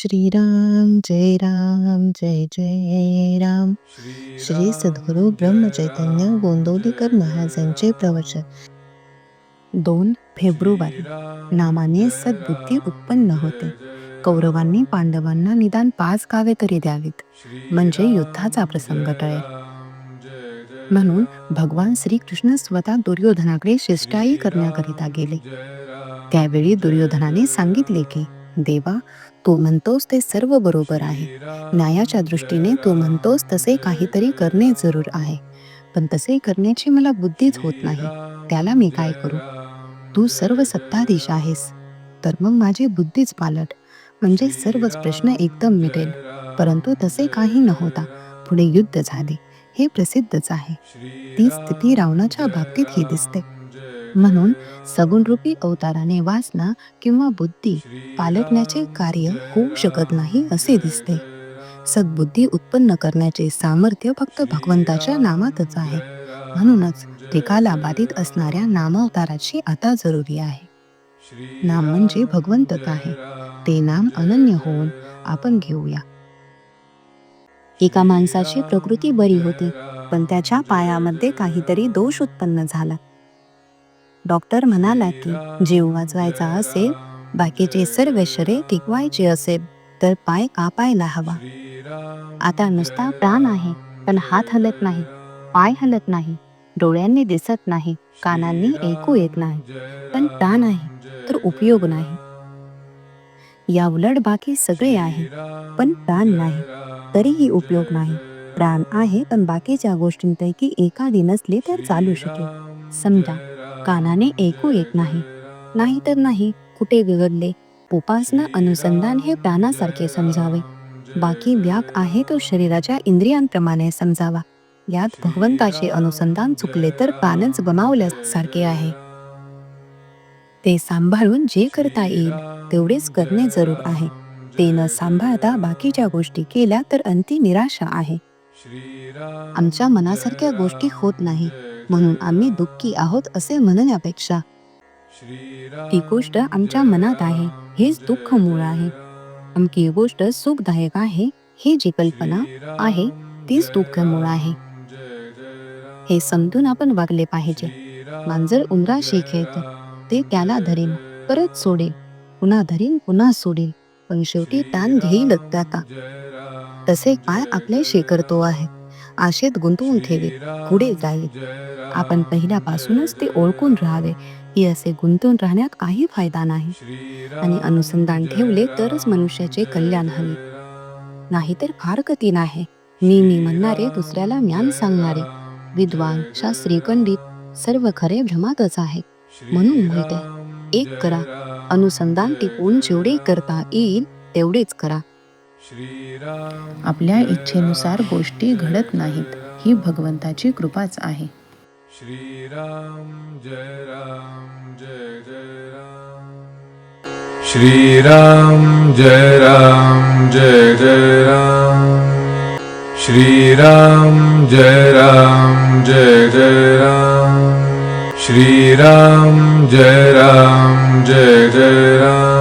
श्रीराम जय राम जय जय राम. श्री सद्गुरु ब्रह्मचैतन्य गोंदवलेकर महाराजांचे प्रवचन. 2 फेब्रुवारी. नामाने सद्बुद्धी उत्पन्न होते. कौरवांनी पांडवांना निदान 5 गावे तरी द्यावीत, म्हणजे युद्धाचा प्रसंग टळेल. म्हणून भगवान श्रीकृष्ण स्वतः दुर्योधनाकडे शिष्टाई करण्याकरिता गेले. त्यावेळी दुर्योधनाने सांगितले की, देवा, तू म्हणतोस ते सर्व बरोबर आहे. न्यायाच्या दृष्टीने तू म्हणतोस तसे काहीतरी करणे जरूर आहे, पण तसे करण्याची मला बुद्धीच होत नाही. त्याला मी काय करू? तू सर्व सत्ताधीश आहेस, तर मग माझी बुद्धीच पालट, म्हणजे सर्वच प्रश्न एकदम मिटेल. परंतु तसे काही न होता पुढे युद्ध झाले, हे प्रसिद्धच आहे. ती स्थिती रावणाच्या बाबतीत ही दिसते. म्हणून सगुणरूपी अवताराने वासना किंवा बुद्धी पालटण्याचे कार्य होऊ शकत नाही असे दिसते. सद्बुद्धी उत्पन्न करण्याचे सामर्थ्य फक्त भगवंताच्या नामातच आहे. म्हणूनच त्रिकाला बाधित असणाऱ्या नामावताराची आता जरुरी आहे. नाम म्हणजे भगवंतच आहे. ते नाम अनन्य होऊन आपण घेऊया. एका माणसाची प्रकृती बरी होती, पण त्याच्या पायामध्ये काहीतरी दोष उत्पन्न झाला. डॉक्टर म्हणाला की जीव वाचवायचा असेल, बाकीचे सर्व शरीर टिकवायचे असेल, तर पाय कापायला हवा. आता नुसता प्राण आहे, पण हात हलत नाही, पाय हलत नाही, डोळ्यांनी दिसत नाही, कानांनी ऐकू येत नाही, पण प्राण आहे तर उपयोग नाही. या उलट बाकी सगळे आहे, पण प्राण नाही, तरीही उपयोग नाही. प्राण आहे, पण बाकीच्या गोष्टींपैकी एखादी नसली तर चालू शकेल. समजा कानाने ऐकू येत नाही, नाही तर नाही, कुठे बिघडले? उपासना अनुसंधान हे प्राणासारखे समजावे. बाकी व्याप आहे तो शरीराच्या इंद्रियांप्रमाणे समजावा. यात भगवंताचे अनुसंधान चुकले तर प्राणच गमावल्यासारखे आहे. ते सांभाळून जे करता येईल तेवढेच करणे जरूर आहे. ते न सांभाळता बाकीच्या गोष्टी केल्या तर अंती निराशा आहे. आमच्या मनासारख्या गोष्टी होत नाही, म्हणून आम्ही दुःखी आहोत असे म्हणण्यापेक्षा ती गोष्ट आमच्या मनात आहे हेच दुःख मूळ आहे. आमची गोष्ट सुखदायक आहे ही जी कल्पना आहे तीच दुःख मूळ आहे. हे समजून आपण वागले पाहिजे. मांजर उंदराशी खेळतो, ते त्याला धरेल, परत सोडेल, पुन्हा धरेल, पुन्हा सोडेल, पण शेवटी ताण घेईलच त्याचा. तसे काय आपल्याशी करतो आहे, आशेत गुंतवून ठेवे, पुढे जाईल. आपण पहिल्यापासूनच ते ओळखून राहावे की असे गुंतून राहण्यात काही फायदा नाही. आणि अनुसंधान ठेवले तरच मनुष्याचे कल्याण हवे, नाहीतर फार कठीण आहे. मी म्हणणारे, दुसऱ्याला ज्ञान सांगणारे, विद्वान, शास्त्री, पंडित सर्व खरे भ्रमातच आहे. म्हणून म्हणते, एक करा, अनुसंधान टिपून जेवढे करता येईल तेवढेच करा. आपल्या इच्छेनुसार गोष्टी घडत नाहीत, ही भगवंताची कृपाच आहे. श्रीराम जय राम जय जय राम. श्रीराम जय राम जय जय राम. श्रीराम जय राम जय जय राम. श्रीराम जय राम जय जय राम.